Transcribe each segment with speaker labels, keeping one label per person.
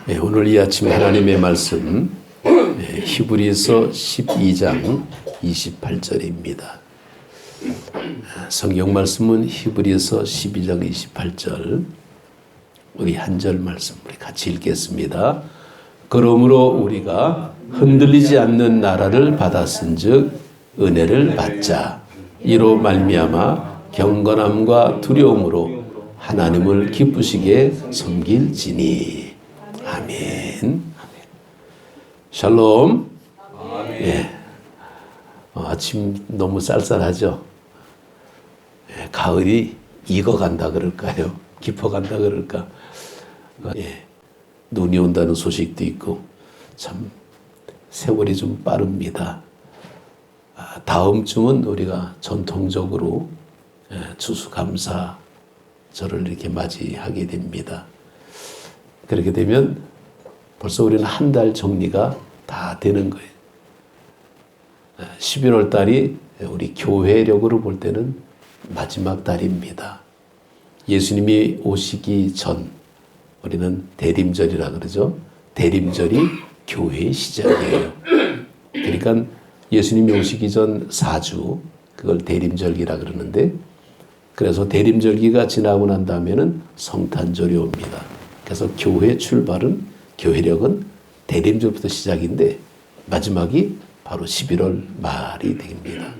Speaker 1: 네, 오늘 이 아침 하나님의 말씀 히브리서 12장 28절입니다. 성경 말씀은 히브리서 12장 28절 우리 한 절 말씀 우리 같이 읽겠습니다. 그러므로 우리가 흔들리지 않는 나라를 받았은즉 은혜를 받자. 이로 말미암아 경건함과 두려움으로 하나님을 기쁘시게 섬길지니. 아멘. 샬롬. 예. 아침 너무 쌀쌀하죠. 예. 가을이 익어간다 그럴까요? 깊어간다 그럴까? 예. 눈이 온다는 소식도 있고 참 세월이 좀 빠릅니다. 다음 주는 우리가 전통적으로 추수감사절을 이렇게 맞이하게 됩니다. 그렇게 되면 벌써 우리는 한 달 정리가 다 되는 거예요. 11월 달이 우리 교회력으로 볼 때는 마지막 달입니다. 예수님이 오시기 전 우리는 대림절이라 그러죠. 대림절이 교회의 시작이에요. 그러니까 예수님이 오시기 전 4주 그걸 대림절기라 그러는데 그래서 대림절기가 지나고 난 다음에는 성탄절이 옵니다. 그래서 교회 출발은 교회력은 대림절부터 시작인데 마지막이 바로 11월 말이 됩니다.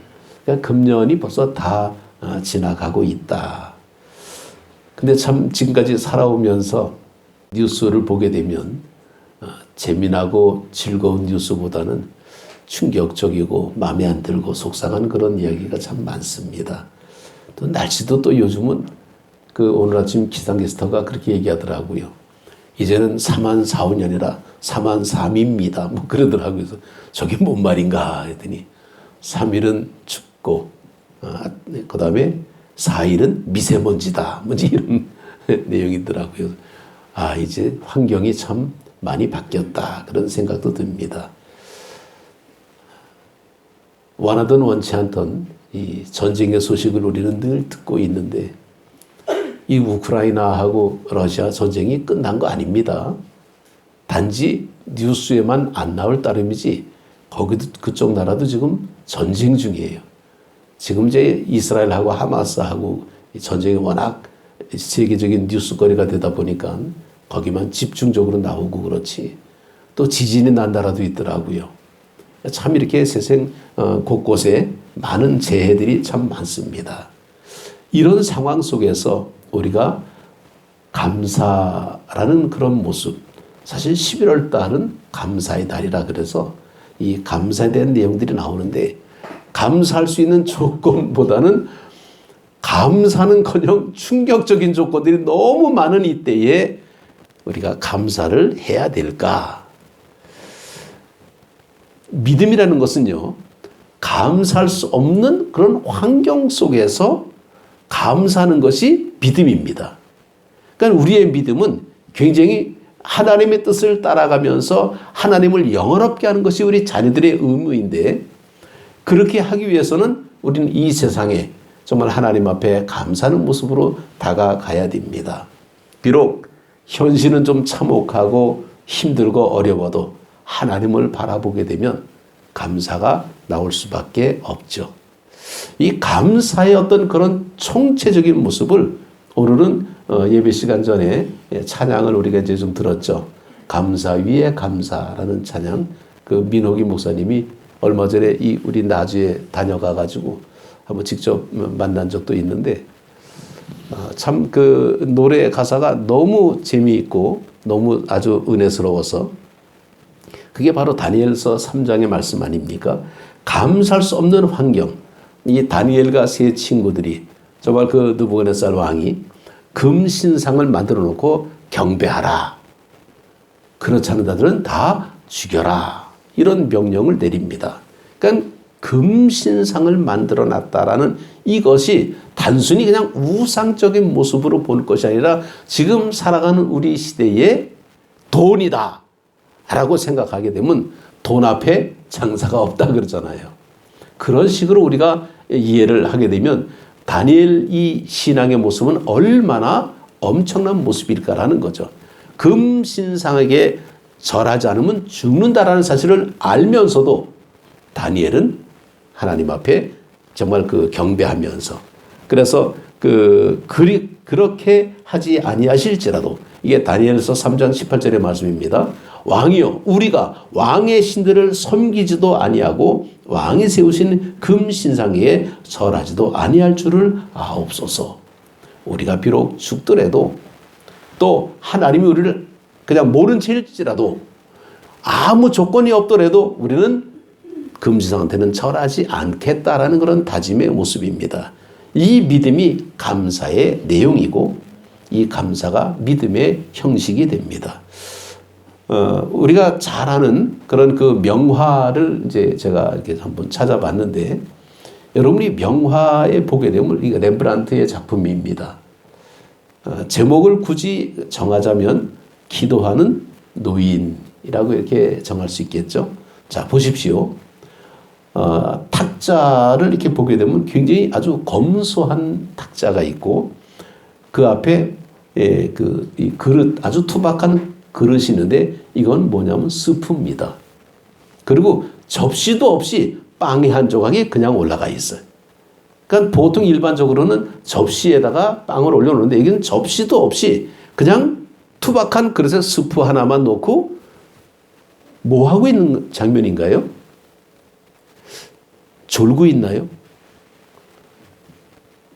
Speaker 1: 그러니까 금년이 벌써 다 지나가고 있다. 근데 참 지금까지 살아오면서 뉴스를 보게 되면 재미나고 즐거운 뉴스보다는 충격적이고 마음에 안 들고 속상한 그런 이야기가 참 많습니다. 또 날씨도 또 요즘은 오늘 아침 기상캐스터가 그렇게 얘기하더라고요. 이제는 4만 4, 5년이라 4만 3입니다. 뭐 그러더라고요. 그래서 저게 뭔 말인가 했더니 3일은 춥고 그 다음에 4일은 미세먼지다. 뭐 이런 내용이더라고요. 이제 환경이 참 많이 바뀌었다. 그런 생각도 듭니다. 원하든 원치 않던 이 전쟁의 소식을 우리는 늘 듣고 있는데 이 우크라이나하고 러시아 전쟁이 끝난 거 아닙니다. 단지 뉴스에만 안 나올 따름이지 거기도 그쪽 나라도 지금 전쟁 중이에요. 지금 이제 이스라엘하고 하마스하고 전쟁이 워낙 세계적인 뉴스거리가 되다 보니까 거기만 집중적으로 나오고 그렇지 또 지진이 난 나라도 있더라고요. 참 이렇게 세상 곳곳에 많은 재해들이 참 많습니다. 이런 상황 속에서 우리가 감사라는 그런 모습, 사실 11월 달은 감사의 달이라 그래서 이 감사에 대한 내용들이 나오는데 감사할 수 있는 조건보다는 감사는커녕 충격적인 조건들이 너무 많은 이때에 우리가 감사를 해야 될까? 믿음이라는 것은요, 감사할 수 없는 그런 환경 속에서 감사하는 것이 믿음입니다. 그러니까 우리의 믿음은 굉장히 하나님의 뜻을 따라가면서 하나님을 영원롭게 하는 것이 우리 자녀들의 의무인데 그렇게 하기 위해서는 우리는 이 세상에 정말 하나님 앞에 감사하는 모습으로 다가가야 됩니다. 비록 현실은 좀 참혹하고 힘들고 어려워도 하나님을 바라보게 되면 감사가 나올 수밖에 없죠. 이 감사의 어떤 그런 총체적인 모습을 오늘은 예배 시간 전에 찬양을 우리가 이제 좀 들었죠. 감사 위에 감사라는 찬양. 민호기 목사님이 얼마 전에 우리 나주에 다녀가 가지고 한번 직접 만난 적도 있는데 참 노래 가사가 너무 재미있고 너무 아주 은혜스러워서 그게 바로 다니엘서 3장의 말씀 아닙니까? 감사할 수 없는 환경. 이 다니엘과 세 친구들이 정말 느부갓네살 왕이 금신상을 만들어 놓고 경배하라. 그렇지 않은 자들은 다 죽여라. 이런 명령을 내립니다. 그러니까 금신상을 만들어 놨다라는 이것이 단순히 그냥 우상적인 모습으로 볼 것이 아니라 지금 살아가는 우리 시대의 돈이다. 라고 생각하게 되면 돈 앞에 장사가 없다 그러잖아요. 그런 식으로 우리가 이해를 하게 되면 다니엘 이 신앙의 모습은 얼마나 엄청난 모습일까라는 거죠. 금신상에게 절하지 않으면 죽는다라는 사실을 알면서도 다니엘은 하나님 앞에 정말 그 경배하면서, 그래서 그렇게 하지 아니하실지라도, 이게 다니엘서 3장 18절의 말씀입니다. 왕이여, 우리가 왕의 신들을 섬기지도 아니하고 왕이 세우신 금신상에 절하지도 아니할 줄을 아옵소서. 우리가 비록 죽더라도, 또 하나님이 우리를 그냥 모른 채일지라도, 아무 조건이 없더라도 우리는 금신상한테는 절하지 않겠다라는 그런 다짐의 모습입니다. 이 믿음이 감사의 내용이고, 이 감사가 믿음의 형식이 됩니다. 우리가 잘 아는 그런 그 명화를 이제 제가 이렇게 한번 찾아봤는데, 여러분이 명화에 보게 되면 이게 렘브란트의 작품입니다. 제목을 굳이 정하자면 기도하는 노인이라고 이렇게 정할 수 있겠죠. 자, 보십시오. 탁자를 이렇게 보게 되면 굉장히 아주 검소한 탁자가 있고, 그 앞에 이 그릇, 아주 투박한 그릇이 있는데, 이건 뭐냐면 스프입니다. 그리고 접시도 없이 빵이 한 조각이 그냥 올라가 있어요. 그러니까 보통 일반적으로는 접시에다가 빵을 올려놓는데, 여기는 접시도 없이 그냥 투박한 그릇에 스프 하나만 놓고 뭐 하고 있는 장면인가요? 졸고 있나요?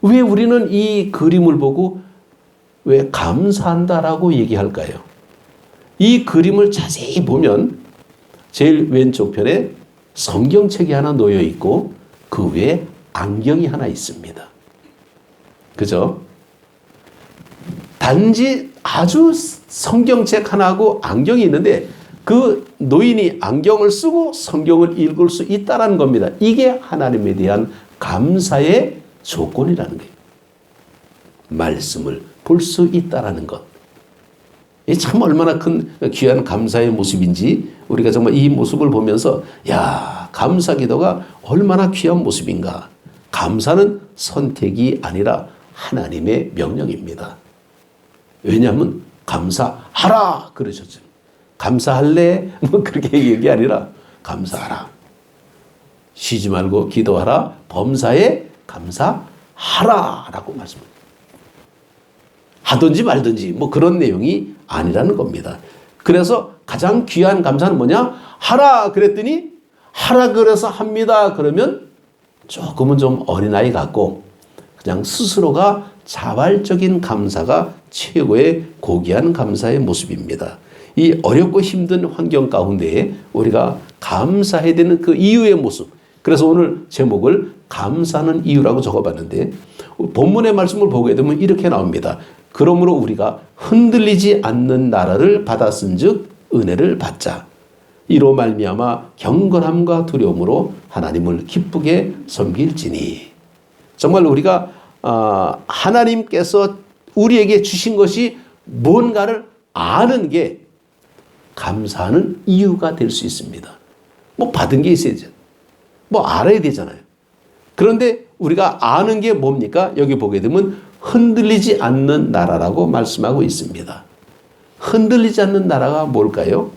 Speaker 1: 왜 우리는 이 그림을 보고 왜 감사한다라고 얘기할까요? 이 그림을 자세히 보면 제일 왼쪽 편에 성경책이 하나 놓여 있고, 그 위에 안경이 하나 있습니다. 그죠? 단지 아주 성경책 하나하고 안경이 있는데, 그 노인이 안경을 쓰고 성경을 읽을 수 있다는 겁니다. 이게 하나님에 대한 감사의 조건이라는 거예요. 말씀을 볼 수 있다는 것. 이 참 얼마나 큰 귀한 감사의 모습인지, 우리가 정말 이 모습을 보면서, 야, 감사 기도가 얼마나 귀한 모습인가. 감사는 선택이 아니라 하나님의 명령입니다. 왜냐하면 감사하라 그러셨죠. 감사할래? 뭐 그렇게 얘기 아니라 감사하라. 쉬지 말고 기도하라. 범사에 감사하라라고 말씀합니다. 하든지 말든지 뭐 그런 내용이 아니라는 겁니다. 그래서 가장 귀한 감사는 뭐냐? 하라 그랬더니, 하라 그래서 합니다 그러면 조금은 좀 어린아이 같고, 그냥 스스로가 자발적인 감사가 최고의 고귀한 감사의 모습입니다. 이 어렵고 힘든 환경 가운데 우리가 감사해야 되는 그 이유의 모습. 그래서 오늘 제목을 감사하는 이유라고 적어봤는데, 본문의 말씀을 보게 되면 이렇게 나옵니다. 그러므로 우리가 흔들리지 않는 나라를 받았은즉 은혜를 받자. 이로 말미암아 경건함과 두려움으로 하나님을 기쁘게 섬길지니. 정말 우리가 하나님께서 우리에게 주신 것이 뭔가를 아는 게 감사하는 이유가 될 수 있습니다. 뭐 받은 게 있어야죠. 뭐 알아야 되잖아요. 그런데 우리가 아는 게 뭡니까? 여기 보게 되면 흔들리지 않는 나라라고 말씀하고 있습니다. 흔들리지 않는 나라가 뭘까요?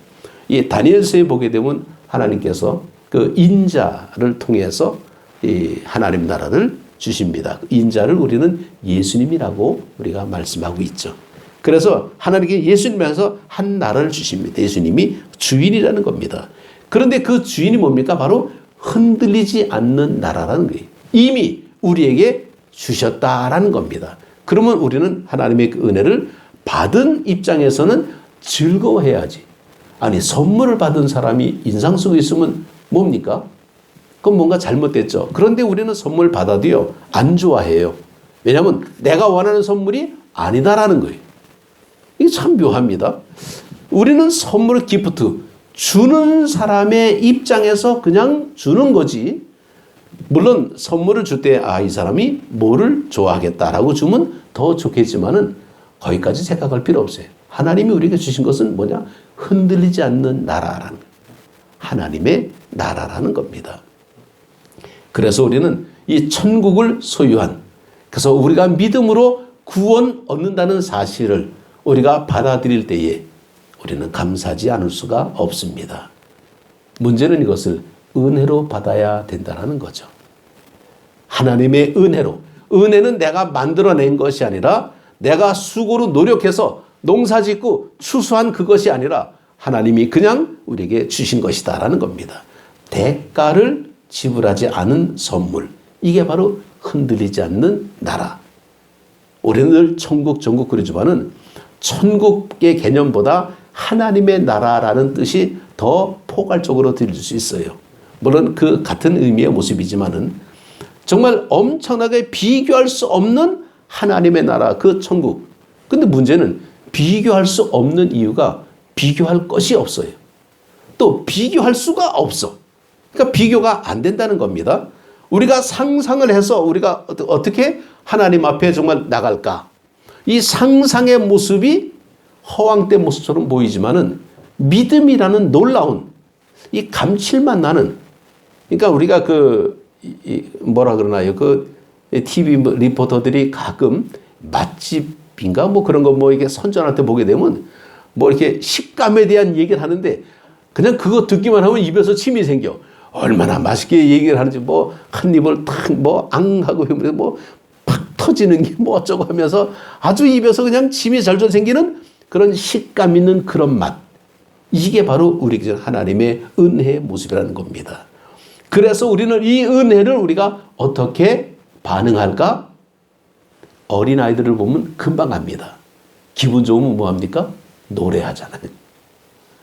Speaker 1: 이 다니엘서에 보게 되면 하나님께서 그 인자를 통해서 이 하나님 나라를 주십니다. 인자를 우리는 예수님이라고 우리가 말씀하고 있죠. 그래서 하나님께 예수님에서 한 나라를 주십니다. 예수님이 주인이라는 겁니다. 그런데 그 주인이 뭡니까? 바로 흔들리지 않는 나라라는 거예요. 이미 우리에게 주셨다라는 겁니다. 그러면 우리는 하나님의 그 은혜를 받은 입장에서는 즐거워해야지. 아니, 선물을 받은 사람이 인상 쓰고 있으면 뭡니까? 그건 뭔가 잘못됐죠. 그런데 우리는 선물 받아도요, 안 좋아해요. 왜냐하면 내가 원하는 선물이 아니다라는 거예요. 이게 참 묘합니다. 우리는 선물, 기프트, 주는 사람의 입장에서 그냥 주는 거지. 물론 선물을 줄 때 이 사람이 뭐를 좋아하겠다라고 주면 더 좋겠지만은 거기까지 생각할 필요 없어요. 하나님이 우리에게 주신 것은 뭐냐? 흔들리지 않는 나라라는, 하나님의 나라라는 겁니다. 그래서 우리는 이 천국을 소유한, 그래서 우리가 믿음으로 구원 얻는다는 사실을 우리가 받아들일 때에 우리는 감사하지 않을 수가 없습니다. 문제는 이것을 은혜로 받아야 된다는 거죠. 하나님의 은혜로. 은혜는 내가 만들어낸 것이 아니라 내가 수고로 노력해서 농사짓고 추수한 그것이 아니라 하나님이 그냥 우리에게 주신 것이다라는 겁니다. 대가를 지불하지 않은 선물. 이게 바로 흔들리지 않는 나라. 우리는 늘 천국 전국 그러지만은 천국의 개념보다 하나님의 나라라는 뜻이 더 포괄적으로 들릴 수 있어요. 물론 그 같은 의미의 모습이지만은 정말 엄청나게 비교할 수 없는 하나님의 나라, 그 천국. 근데 문제는 비교할 수 없는 이유가 비교할 것이 없어요. 또 비교할 수가 없어. 그러니까 비교가 안 된다는 겁니다. 우리가 상상을 해서 우리가 어떻게 하나님 앞에 정말 나갈까? 이 상상의 모습이 허황된 모습처럼 보이지만은 믿음이라는 놀라운 이 감칠맛 나는, 그러니까 우리가 뭐라 그러나요? TV 리포터들이 가끔 맛집인가 뭐 그런 거 뭐 이게 선전할 때 보게 되면 뭐 이렇게 식감에 대한 얘기를 하는데 그냥 그거 듣기만 하면 입에서 침이 생겨. 얼마나 맛있게 얘기를 하는지 뭐 한 입을 탁 뭐 앙하고 뭐 팍 터지는 게 뭐 어쩌고 하면서 아주 입에서 그냥 침이 절절 생기는 그런 식감 있는 그런 맛. 이게 바로 우리 하나님의 은혜의 모습이라는 겁니다. 그래서 우리는 이 은혜를 우리가 어떻게 반응할까? 어린아이들을 보면 금방 압니다. 기분 좋으면 뭐합니까? 노래하잖아요.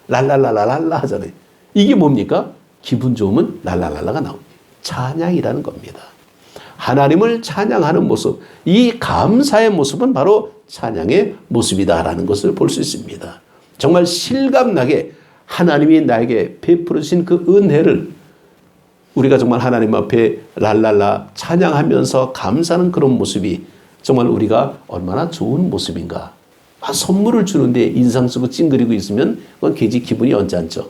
Speaker 1: 랄랄랄랄랄라 하잖아요. 이게 뭡니까? 기분 좋으면 랄랄랄라가 나옵니다. 찬양이라는 겁니다. 하나님을 찬양하는 모습, 이 감사의 모습은 바로 찬양의 모습이다라는 것을 볼 수 있습니다. 정말 실감나게 하나님이 나에게 베풀어 주신 그 은혜를 우리가 정말 하나님 앞에 랄랄라 찬양하면서 감사하는 그런 모습이 정말 우리가 얼마나 좋은 모습인가. 선물을 주는데 인상 쓰고 찡그리고 있으면 그건 괜히 기분이 언짢죠.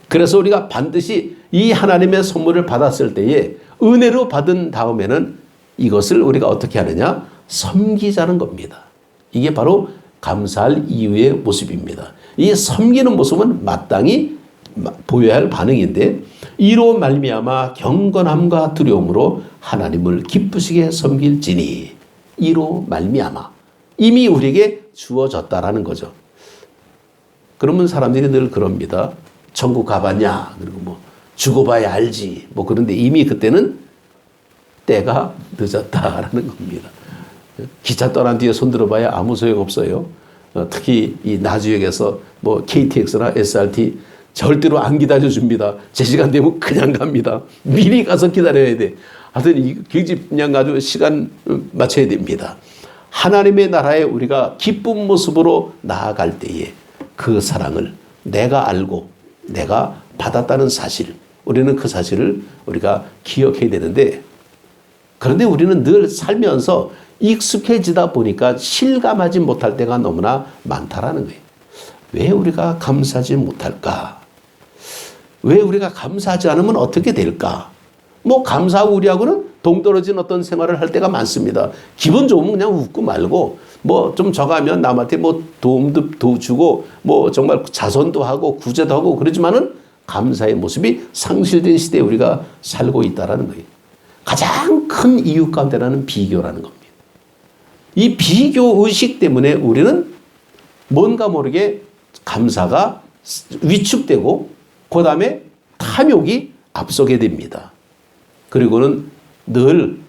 Speaker 1: 그래서 우리가 반드시 이 하나님의 선물을 받았을 때에 은혜로 받은 다음에는 이것을 우리가 어떻게 하느냐? 섬기자는 겁니다. 이게 바로 감사할 이유의 모습입니다. 이 섬기는 모습은 마땅히 보여야 할 반응인데 이로 말미암아 경건함과 두려움으로 하나님을 기쁘시게 섬길지니 이로 말미암아 이미 우리에게 주어졌다라는 거죠. 그러면 사람들이 늘 그럽니다. 천국 가봤냐? 그리고 뭐 죽어봐야 알지. 뭐 그런데 이미 그때는 때가 늦었다라는 겁니다. 기차 떠난 뒤에 손들어봐야 아무 소용 없어요. 특히 이 나주역에서 뭐 KTX나 SRT 절대로 안 기다려줍니다. 제 시간 되면 그냥 갑니다. 미리 가서 기다려야 돼. 하여튼 굉장히 그냥 아주 시간 맞춰야 됩니다. 하나님의 나라에 우리가 기쁜 모습으로 나아갈 때에 그 사랑을 내가 알고 내가 받았다는 사실, 우리는 그 사실을 우리가 기억해야 되는데 그런데 우리는 늘 살면서 익숙해지다 보니까 실감하지 못할 때가 너무나 많다라는 거예요. 왜 우리가 감사하지 못할까? 왜 우리가 감사하지 않으면 어떻게 될까? 뭐 감사하고 우리하고는 동떨어진 어떤 생활을 할 때가 많습니다. 기분 좋으면 그냥 웃고 말고 뭐 좀 저가면 남한테 뭐 도움도 주고 뭐 정말 자선도 하고 구제도 하고 그러지만은 감사의 모습이 상실된 시대에 우리가 살고 있다라는 거예요. 가장 큰 이유 가운데 하나는 비교라는 겁니다. 이 비교 의식 때문에 우리는 뭔가 모르게 감사가 위축되고 그 다음에 탐욕이 앞서게 됩니다. 그리고는 늘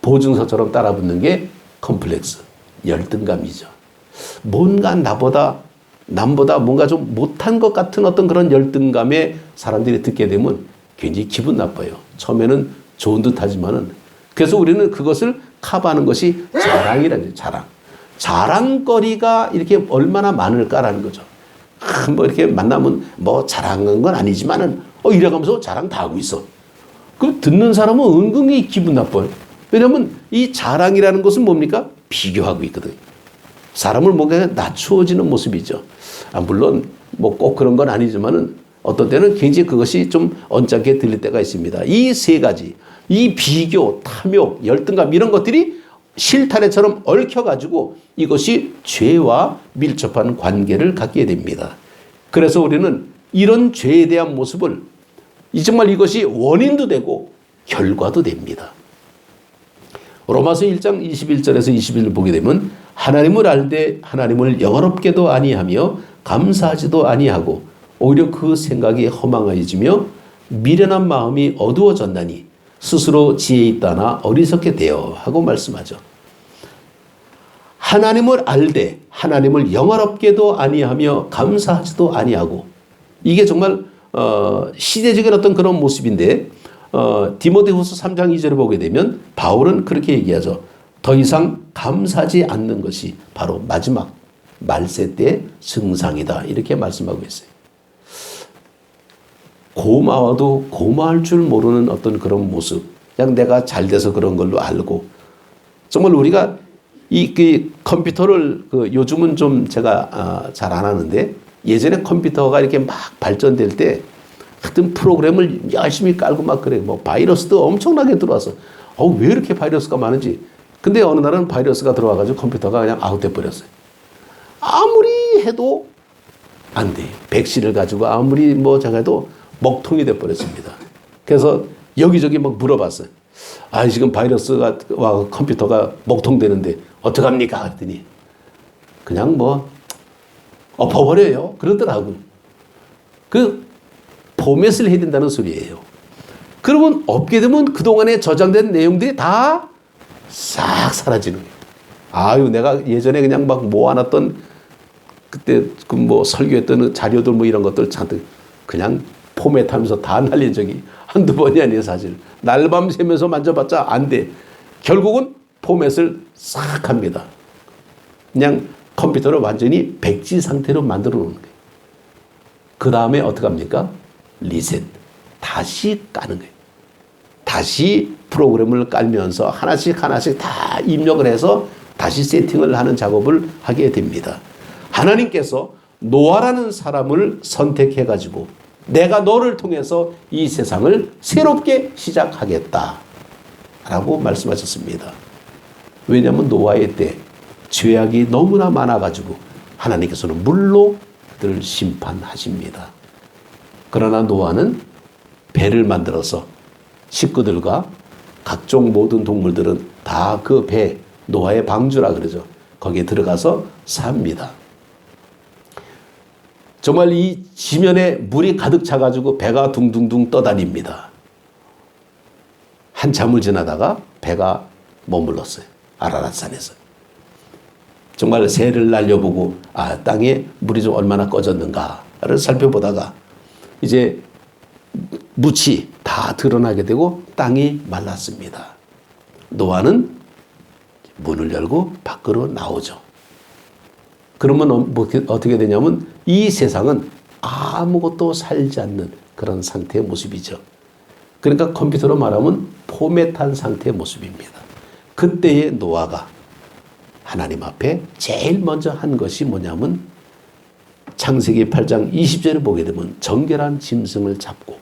Speaker 1: 보증서처럼 따라붙는 게 컴플렉스, 열등감이죠. 뭔가 남보다 뭔가 좀 못한 것 같은 어떤 그런 열등감에 사람들이 듣게 되면 굉장히 기분 나빠요. 처음에는 좋은 듯 하지만은. 그래서 우리는 그것을 커버하는 것이 자랑이라는 거예요. 자랑. 자랑거리가 이렇게 얼마나 많을까라는 거죠. 뭐 이렇게 만나면 뭐 자랑한 건 아니지만은 이래가면서 자랑 다 하고 있어. 그 듣는 사람은 은근히 기분 나빠요. 왜냐하면 이 자랑이라는 것은 뭡니까? 비교하고 있거든요. 사람을 뭔가 낮추어지는 모습이죠. 물론 뭐 꼭 그런 건 아니지만은 어떤 때는 굉장히 그것이 좀 언짢게 들릴 때가 있습니다. 이 세 가지, 이 비교, 탐욕, 열등감 이런 것들이 실타래처럼 얽혀가지고 이것이 죄와 밀접한 관계를 갖게 됩니다. 그래서 우리는 이런 죄에 대한 모습을 정말 이것이 원인도 되고 결과도 됩니다. 로마서 1장 21절에서 21절 보게 되면 하나님을 알되 하나님을 영화롭게도 아니하며 감사하지도 아니하고 오히려 그 생각이 허망해지며 미련한 마음이 어두워졌나니 스스로 지혜 있다나 어리석게 되어 하고 말씀하죠. 하나님을 알되 하나님을 영화롭게도 아니하며 감사하지도 아니하고, 이게 정말 시대적인 어떤 그런 모습인데 디모데후서 3장 2절을 보게 되면 바울은 그렇게 얘기하죠. 더 이상 감사하지 않는 것이 바로 마지막 말세 때 증상이다, 이렇게 말씀하고 있어요. 고마워도 고마울 줄 모르는 어떤 그런 모습, 그냥 내가 잘 돼서 그런 걸로 알고, 정말 우리가 그 컴퓨터를 요즘은 좀 제가 잘 안 하는데 예전에 컴퓨터가 이렇게 막 발전될 때 하여튼 프로그램을 열심히 깔고 막 그래. 뭐 바이러스도 엄청나게 들어와서 왜 이렇게 바이러스가 많은지. 근데 어느 날은 바이러스가 들어와가지고 컴퓨터가 그냥 아웃돼 버렸어요. 아무리 해도 안 돼. 백신을 가지고 아무리 뭐 제가 해도 먹통이 돼 버렸습니다. 그래서 여기저기 막 물어봤어요. 지금 바이러스가 와 컴퓨터가 먹통되는데 어떡합니까? 그랬더니 그냥 뭐 엎어버려요, 그러더라고요. 포맷을 해야 된다는 소리예요. 그러면 없게 되면 그동안에 저장된 내용들이 다 싹 사라지는 거예요. 내가 예전에 그냥 막 모아놨던 그때 뭐 설교했던 자료들 뭐 이런 것들 잔뜩 그냥 포맷하면서 다 날린 적이 한두 번이 아니에요, 사실. 날밤 새면서 만져봤자 안 돼. 결국은 포맷을 싹 합니다. 그냥 컴퓨터를 완전히 백지 상태로 만들어 놓는 거예요. 그 다음에 어떻게 합니까? 리셋. 다시 까는 거예요. 다시 프로그램을 깔면서 하나씩 다 입력을 해서 다시 세팅을 하는 작업을 하게 됩니다. 하나님께서 노아라는 사람을 선택해가지고 내가 너를 통해서 이 세상을 새롭게 시작하겠다 라고 말씀하셨습니다. 왜냐하면 노아의 때 죄악이 너무나 많아가지고 하나님께서는 물로 그들을 심판하십니다. 그러나 노아는 배를 만들어서 식구들과 각종 모든 동물들은 다 그 배, 노아의 방주라 그러죠. 거기에 들어가서 삽니다. 정말 이 지면에 물이 가득 차가지고 배가 둥둥둥 떠다닙니다. 한참을 지나다가 배가 머물렀어요. 아라랏산에서. 정말 새를 날려보고 땅에 물이 좀 얼마나 꺼졌는가를 살펴보다가 이제 묻이 다 드러나게 되고 땅이 말랐습니다. 노아는 문을 열고 밖으로 나오죠. 그러면 어떻게 되냐면 이 세상은 아무것도 살지 않는 그런 상태의 모습이죠. 그러니까 컴퓨터로 말하면 포맷한 상태의 모습입니다. 그때의 노아가 하나님 앞에 제일 먼저 한 것이 뭐냐면 창세기 8장 20절을 보게 되면 정결한 짐승을 잡고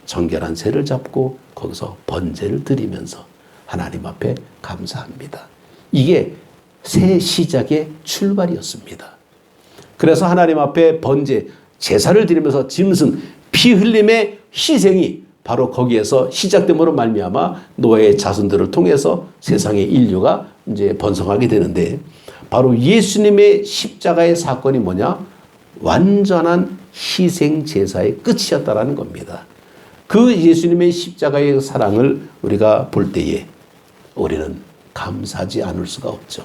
Speaker 1: 정결한 새를 잡고 거기서 번제를 드리면서 하나님 앞에 감사합니다. 이게 새 시작의 출발이었습니다. 그래서 하나님 앞에 번제, 제사를 드리면서 짐승, 피 흘림의 희생이 바로 거기에서 시작됨으로 말미암아 노아의 자손들을 통해서 세상의 인류가 이제 번성하게 되는데, 바로 예수님의 십자가의 사건이 뭐냐? 완전한 희생 제사의 끝이었다라는 겁니다. 그 예수님의 십자가의 사랑을 우리가 볼 때에 우리는 감사하지 않을 수가 없죠.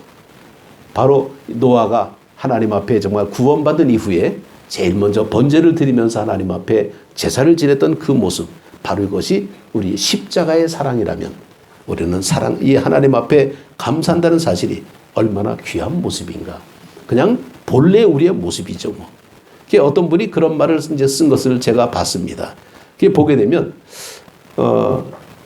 Speaker 1: 바로 노아가 하나님 앞에 정말 구원받은 이후에 제일 먼저 번제를 드리면서 하나님 앞에 제사를 지냈던 그 모습, 바로 이것이 우리 십자가의 사랑이라면 우리는 이 하나님 앞에 감사한다는 사실이 얼마나 귀한 모습인가. 그냥 본래 우리의 모습이죠. 뭐. 어떤 분이 그런 말을 이제 쓴 것을 제가 봤습니다. 그게 보게 되면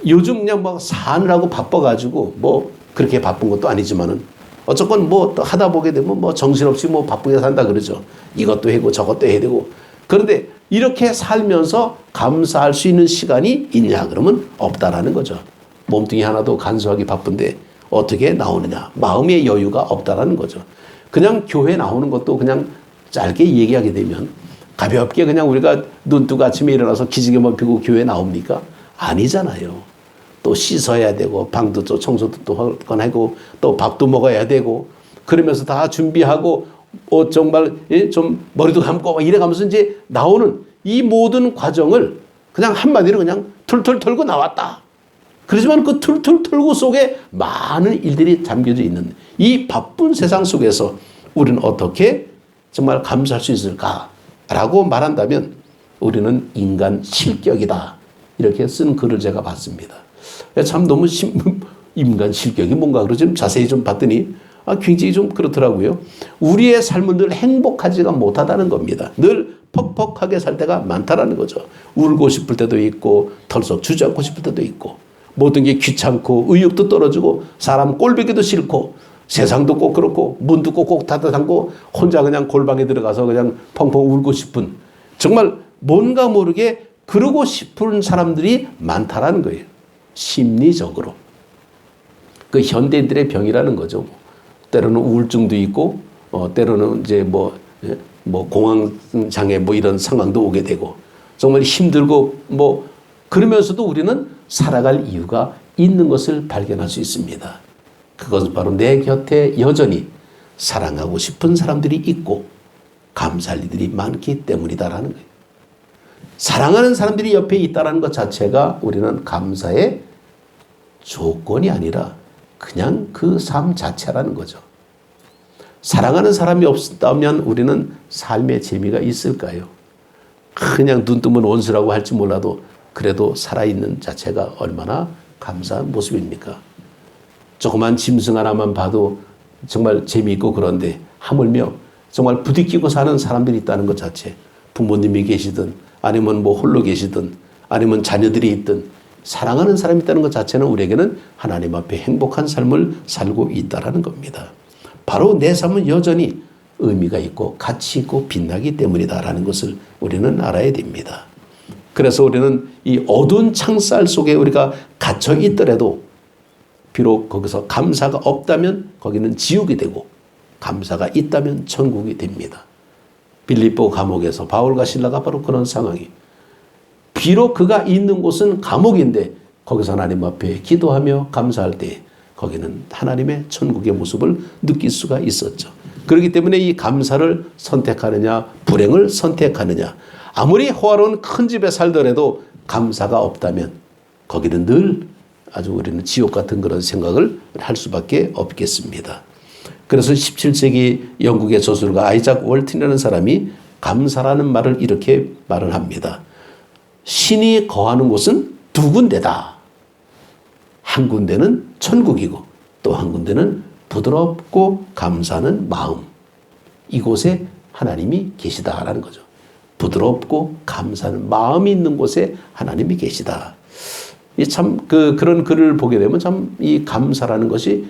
Speaker 1: 요즘 그냥 막 사느라고 바빠가지고 뭐 그렇게 바쁜 것도 아니지만은 어쨌건 뭐 하다 보게 되면 뭐 정신없이 뭐 바쁘게 산다 그러죠. 이것도 해고 저것도 해야 되고. 그런데 이렇게 살면서 감사할 수 있는 시간이 있냐 그러면 없다라는 거죠. 몸뚱이 하나도 간소하기 바쁜데 어떻게 나오느냐. 마음의 여유가 없다라는 거죠. 그냥 교회 나오는 것도 그냥 짧게 얘기하게 되면 가볍게 그냥 우리가 눈 뜨고 아침에 일어나서 기지개만 피고 교회 나옵니까? 아니잖아요. 또 씻어야 되고 방도 또 청소도 또 하고 또 밥도 먹어야 되고 그러면서 다 준비하고 정말 좀 머리도 감고 이래가면서 이제 나오는 이 모든 과정을 그냥 한마디로 그냥 툴툴 털고 나왔다. 그렇지만 그 툴툴 털고 속에 많은 일들이 담겨져 있는 이 바쁜 세상 속에서 우리는 어떻게 정말 감사할 수 있을까라고 말한다면 우리는 인간 실격이다. 이렇게 쓴 글을 제가 봤습니다. 참 너무 인간 실격이 뭔가 그러지 자세히 좀 봤더니 굉장히 좀 그렇더라고요. 우리의 삶은 늘 행복하지가 못하다는 겁니다. 늘 퍽퍽하게 살 때가 많다라는 거죠. 울고 싶을 때도 있고 털썩 주저앉고 싶을 때도 있고 모든 게 귀찮고 의욕도 떨어지고 사람 꼴보기도 싫고 세상도 꼭 그렇고 문도 꼭꼭 닫아 잠고 혼자 그냥 골방에 들어가서 그냥 펑펑 울고 싶은 정말 뭔가 모르게 그러고 싶은 사람들이 많다라는 거예요. 심리적으로. 그 현대인들의 병이라는 거죠. 때로는 우울증도 있고 때로는 이제 뭐 공황장애 뭐 이런 상황도 오게 되고 정말 힘들고 뭐 그러면서도 우리는 살아갈 이유가 있는 것을 발견할 수 있습니다. 그것은 바로 내 곁에 여전히 사랑하고 싶은 사람들이 있고 감사할 일들이 많기 때문이다라는 거예요. 사랑하는 사람들이 옆에 있다는 것 자체가 우리는 감사의 조건이 아니라 그냥 그 삶 자체라는 거죠. 사랑하는 사람이 없다면 우리는 삶의 재미가 있을까요? 그냥 눈 뜨면 원수라고 할지 몰라도 그래도 살아있는 자체가 얼마나 감사한 모습입니까? 조그만 짐승 하나만 봐도 정말 재미있고 그런데 하물며 정말 부딪히고 사는 사람들이 있다는 것 자체 부모님이 계시든 아니면 뭐 홀로 계시든 아니면 자녀들이 있든 사랑하는 사람이 있다는 것 자체는 우리에게는 하나님 앞에 행복한 삶을 살고 있다는 겁니다. 바로 내 삶은 여전히 의미가 있고 가치 있고 빛나기 때문이다라는 것을 우리는 알아야 됩니다. 그래서 우리는 이 어두운 창살 속에 우리가 갇혀 있더라도 비록 거기서 감사가 없다면 거기는 지옥이 되고 감사가 있다면 천국이 됩니다. 빌립보 감옥에서 바울과 실라가 바로 그런 상황이 비록 그가 있는 곳은 감옥인데 거기서 하나님 앞에 기도하며 감사할 때 거기는 하나님의 천국의 모습을 느낄 수가 있었죠. 그렇기 때문에 이 감사를 선택하느냐 불행을 선택하느냐 아무리 호화로운 큰 집에 살더라도 감사가 없다면 거기는 늘 아주 우리는 지옥 같은 그런 생각을 할 수밖에 없겠습니다. 그래서 17세기 영국의 저술가 아이작 월튼이라는 사람이 감사라는 말을 이렇게 말을 합니다. 신이 거하는 곳은 두 군데다. 한 군데는 천국이고 또 한 군데는 부드럽고 감사하는 마음. 이곳에 하나님이 계시다라는 거죠. 부드럽고 감사하는 마음이 있는 곳에 하나님이 계시다. 참 그런 글을 보게 되면 참 이 감사라는 것이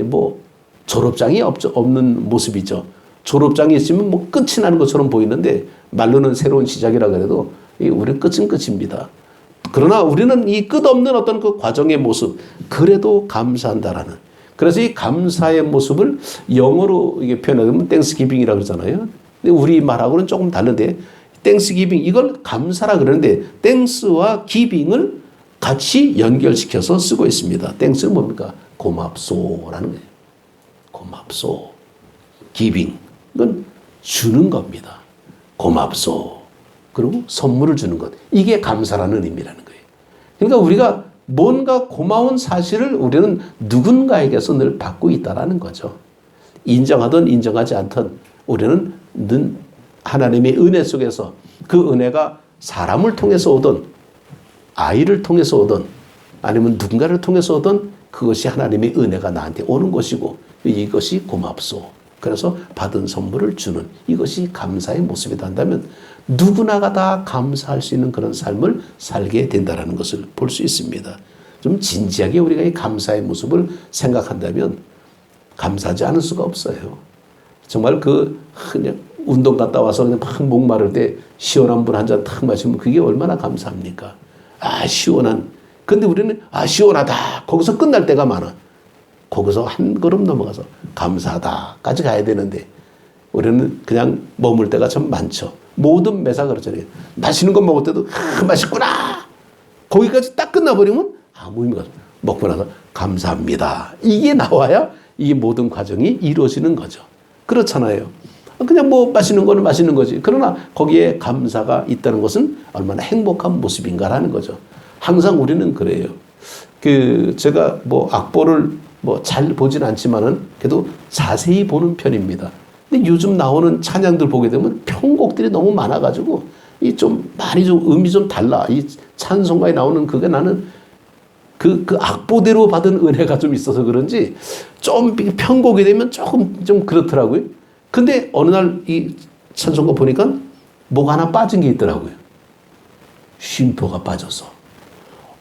Speaker 1: 뭐 졸업장이 없는 모습이죠. 졸업장이 있으면 뭐 끝이 나는 것처럼 보이는데 말로는 새로운 시작이라 그래도 우리 끝은 끝입니다. 그러나 우리는 이 끝없는 어떤 그 과정의 모습 그래도 감사한다라는 그래서 이 감사의 모습을 영어로 이게 표현하면 땡스기빙이라고 그러잖아요. 근데 우리 말하고는 조금 다른데 땡스기빙 이걸 감사라 그러는데 땡스와 기빙을 같이 연결시켜서 쓰고 있습니다. 땡스는 뭡니까? 고맙소라는 거예요. 고맙소. 기빙 이건 주는 겁니다. 고맙소. 그리고 선물을 주는 것. 이게 감사라는 의미라는 거예요. 그러니까 우리가 뭔가 고마운 사실을 우리는 누군가에게서 늘 받고 있다는 거죠. 인정하든 인정하지 않든 우리는 늘 하나님의 은혜 속에서 그 은혜가 사람을 통해서 오든 아이를 통해서 오든 아니면 누군가를 통해서 오든 그것이 하나님의 은혜가 나한테 오는 것이고 이것이 고맙소. 그래서 받은 선물을 주는 이것이 감사의 모습이다 한다면 누구나가 다 감사할 수 있는 그런 삶을 살게 된다는 것을 볼 수 있습니다. 좀 진지하게 우리가 이 감사의 모습을 생각한다면 감사하지 않을 수가 없어요. 정말 그냥 운동 갔다 와서 그냥 막 목마를 때 시원한 물 한 잔 탁 마시면 그게 얼마나 감사합니까? 아, 시원한. 근데 우리는 시원하다. 거기서 끝날 때가 많아. 거기서 한 걸음 넘어가서 감사하다까지 가야 되는데 우리는 그냥 머물 때가 참 많죠. 모든 매사 그렇잖아요. 맛있는 거 먹을 때도 맛있구나. 거기까지 딱 끝나버리면 아무 의미가 없어요. 먹고 나서 감사합니다. 이게 나와야 이 모든 과정이 이루어지는 거죠. 그렇잖아요. 그냥 뭐 맛있는 거는 맛있는 거지. 그러나 거기에 감사가 있다는 것은 얼마나 행복한 모습인가라는 거죠. 항상 우리는 그래요. 제가 뭐 악보를 뭐 잘 보진 않지만은 그래도 자세히 보는 편입니다. 근데 요즘 나오는 찬양들 보게 되면 편곡들이 너무 많아가지고 이 좀 많이 좀 음이 좀 달라. 이 찬송가에 나오는 그게 나는 그 악보대로 받은 은혜가 좀 있어서 그런지 좀 편곡이 되면 조금 좀 그렇더라고요. 근데 어느 날 이 찬송가 보니까 뭐가 하나 빠진 게 있더라고요. 쉼표가 빠져서.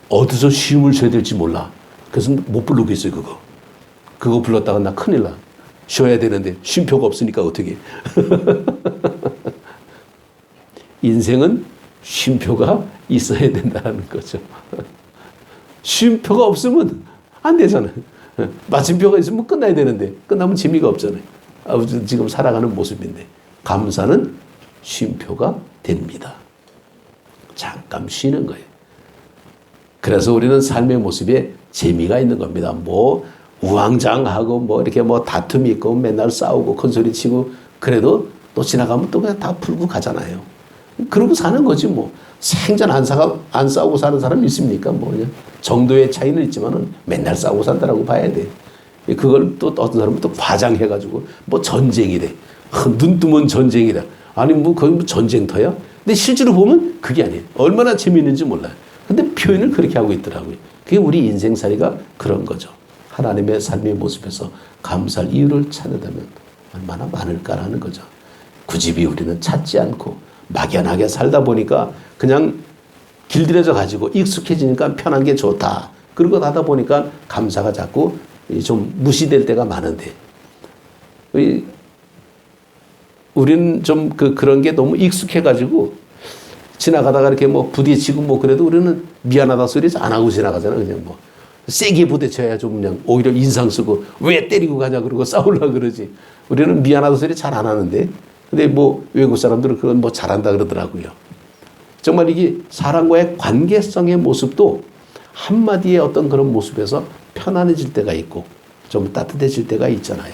Speaker 1: 어디서 쉼을 쉬어야 될지 몰라. 그래서 못 부르겠어요, 그거. 그거 불렀다가 나 큰일 나. 쉬어야 되는데 쉼표가 없으니까 어떻게. 인생은 쉼표가 있어야 된다는 거죠. 쉼표가 없으면 안 되잖아요. 마침표가 있으면 끝나야 되는데 끝나면 재미가 없잖아요. 지금 살아가는 모습인데 감사는 쉼표가 됩니다. 잠깐 쉬는 거예요. 그래서 우리는 삶의 모습에 재미가 있는 겁니다. 뭐 우왕좌왕하고 뭐 이렇게 뭐 다툼이 있고 맨날 싸우고 큰소리 치고 그래도 또 지나가면 또 그냥 다 풀고 가잖아요. 그러고 사는 거지 뭐. 생전 안 싸우고 사는 사람 있습니까? 뭐 정도의 차이는 있지만은 맨날 싸우고 산다라고 봐야 돼. 그걸 또 어떤 사람은 또 과장해가지고 뭐 전쟁이래. 눈 뜨면 전쟁이다. 아니 뭐 거기 뭐 전쟁터야? 근데 실제로 보면 그게 아니에요. 얼마나 재미있는지 몰라요. 근데 표현을 그렇게 하고 있더라고요. 그게 우리 인생살이가 그런 거죠. 하나님의 삶의 모습에서 감사할 이유를 찾는다면 얼마나 많을까라는 거죠. 굳이 우리는 찾지 않고 막연하게 살다 보니까 그냥 길들여져 가지고 익숙해지니까 편한 게 좋다. 그러고 하다 보니까 감사가 자꾸 좀 무시될 때가 많은데 우리는 좀 그런 게 너무 익숙해 가지고 지나가다가 이렇게 뭐 부딪히고 뭐 그래도 우리는 미안하다 소리 안 하고 지나가잖아요. 그냥 뭐 세게 부딪혀야 좀 그냥 오히려 인상 쓰고 왜 때리고 가냐 그러고 싸우려고 그러지. 우리는 미안하다 소리 잘 안 하는데 근데 뭐 외국 사람들은 그건 뭐 잘한다 그러더라고요. 정말 이게 사람과의 관계성의 모습도 한마디의 어떤 그런 모습에서 편안해질 때가 있고 좀 따뜻해질 때가 있잖아요.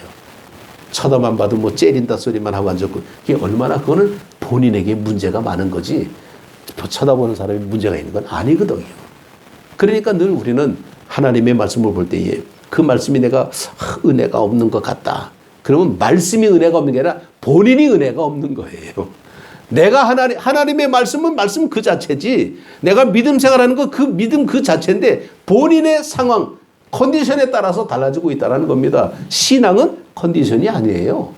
Speaker 1: 쳐다만 봐도 뭐 째린다 소리만 하고 앉았고 그게 얼마나 그거는 본인에게 문제가 많은 거지 쳐다보는 사람이 문제가 있는 건 아니거든요. 그러니까 늘 우리는 하나님의 말씀을 볼 때에 그 말씀이 내가 은혜가 없는 것 같다. 그러면 말씀이 은혜가 없는 게 아니라 본인이 은혜가 없는 거예요. 내가 하나님의 말씀은 말씀 그 자체지. 내가 믿음 생활하는 거 그 믿음 그 자체인데 본인의 상황, 컨디션에 따라서 달라지고 있다는 겁니다. 신앙은 컨디션이 아니에요.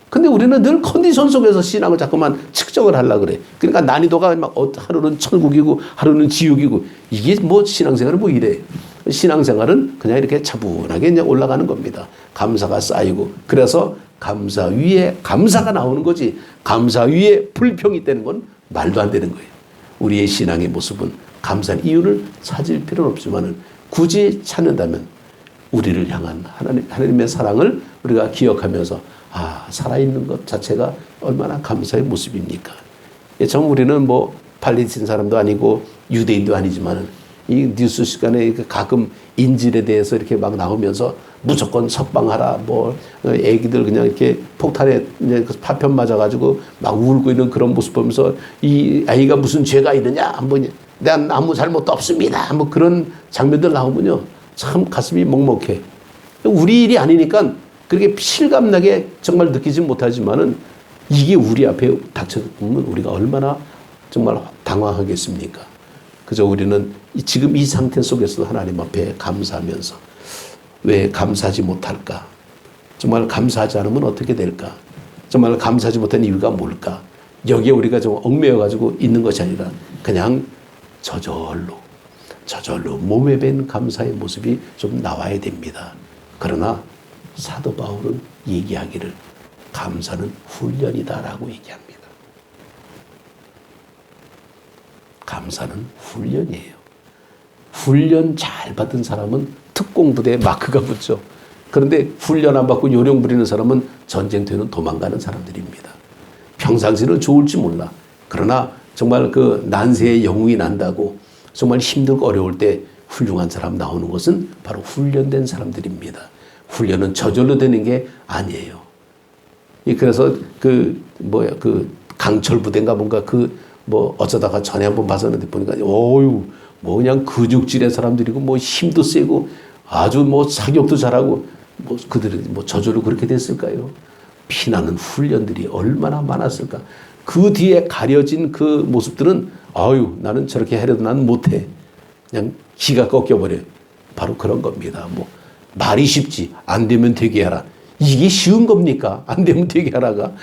Speaker 1: 근데 우리는 늘 컨디션 속에서 신앙을 자꾸만 측정을 하려고 그래. 그러니까 난이도가 막 하루는 천국이고 하루는 지옥이고 이게 뭐 신앙생활은 뭐 이래. 신앙생활은 그냥 이렇게 차분하게 그냥 올라가는 겁니다. 감사가 쌓이고 그래서 감사 위에 감사가 나오는 거지 감사 위에 불평이 되는 건 말도 안 되는 거예요. 우리의 신앙의 모습은 감사할 이유를 찾을 필요는 없지만은 굳이 찾는다면 우리를 향한 하나님의 사랑을 우리가 기억하면서 살아있는 것 자체가 얼마나 감사의 모습입니까? 참 우리는 뭐 팔레스틴 사람도 아니고 유대인도 아니지만은 이 뉴스 시간에 가끔 인질에 대해서 이렇게 막 나오면서 무조건 석방하라 뭐 애기들 그냥 이렇게 폭탄에 파편 맞아가지고 막 울고 있는 그런 모습 보면서 이 아이가 무슨 죄가 있느냐 한번 난 아무 잘못도 없습니다 뭐 그런 장면들 나오면요 참 가슴이 먹먹해. 우리 일이 아니니까 그렇게 실감나게 정말 느끼지 못하지만은 이게 우리 앞에 닥쳐보면 우리가 얼마나 정말 당황하겠습니까? 그저 우리는 지금 이 상태 속에서도 하나님 앞에 감사하면서 왜 감사하지 못할까? 정말 감사하지 않으면 어떻게 될까? 정말 감사하지 못한 이유가 뭘까? 여기에 우리가 좀 얽매여가지고 있는 것이 아니라 그냥 저절로 몸에 밴 감사의 모습이 좀 나와야 됩니다. 그러나 사도 바울은 얘기하기를 감사는 훈련이다라고 얘기합니다. 감사는 훈련이에요. 훈련 잘 받은 사람은 특공부대에 마크가 붙죠. 그런데 훈련 안 받고 요령 부리는 사람은 전쟁터에는 도망가는 사람들입니다. 평상시는 좋을지 몰라. 그러나 정말 그 난세의 영웅이 난다고 정말 힘들고 어려울 때 훌륭한 사람 나오는 것은 바로 훈련된 사람들입니다. 훈련은 저절로 되는 게 아니에요. 그래서 그 강철 부대인가 뭔가 어쩌다가 전에 한번 봤었는데 보니까 어유 뭐 그냥 근육질의 사람들이고 뭐 힘도 세고 아주 뭐 사격도 잘하고 뭐 그들이 뭐 저절로 그렇게 됐을까요? 피나는 훈련들이 얼마나 많았을까? 그 뒤에 가려진 그 모습들은 아유 나는 저렇게 하려도 난 못해. 그냥 기가 꺾여버려. 바로 그런 겁니다. 뭐 말이 쉽지 안 되면 되게 하라. 이게 쉬운 겁니까? 안 되면 되게 하라가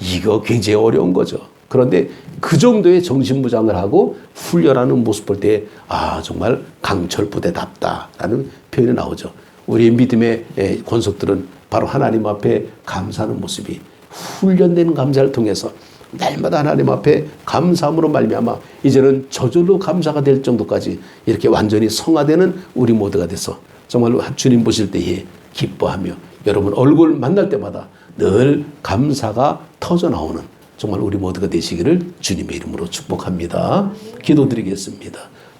Speaker 1: 이거 굉장히 어려운 거죠. 그런데 그 정도의 정신무장을 하고 훈련하는 모습 볼 때 아 정말 강철 부대답다라는 표현이 나오죠. 우리의 믿음의 권속들은 바로 하나님 앞에 감사하는 모습이 훈련된 감사를 통해서 날마다 하나님 앞에 감사함으로 말미암아 이제는 저절로 감사가 될 정도까지 이렇게 완전히 성화되는 우리 모두가 돼서 정말로 주님 보실 때에 기뻐하며 여러분 얼굴 만날 때마다 늘 감사가 터져나오는 정말 우리 모두가 되시기를 주님의 이름으로 축복합니다. 기도드리겠습니다.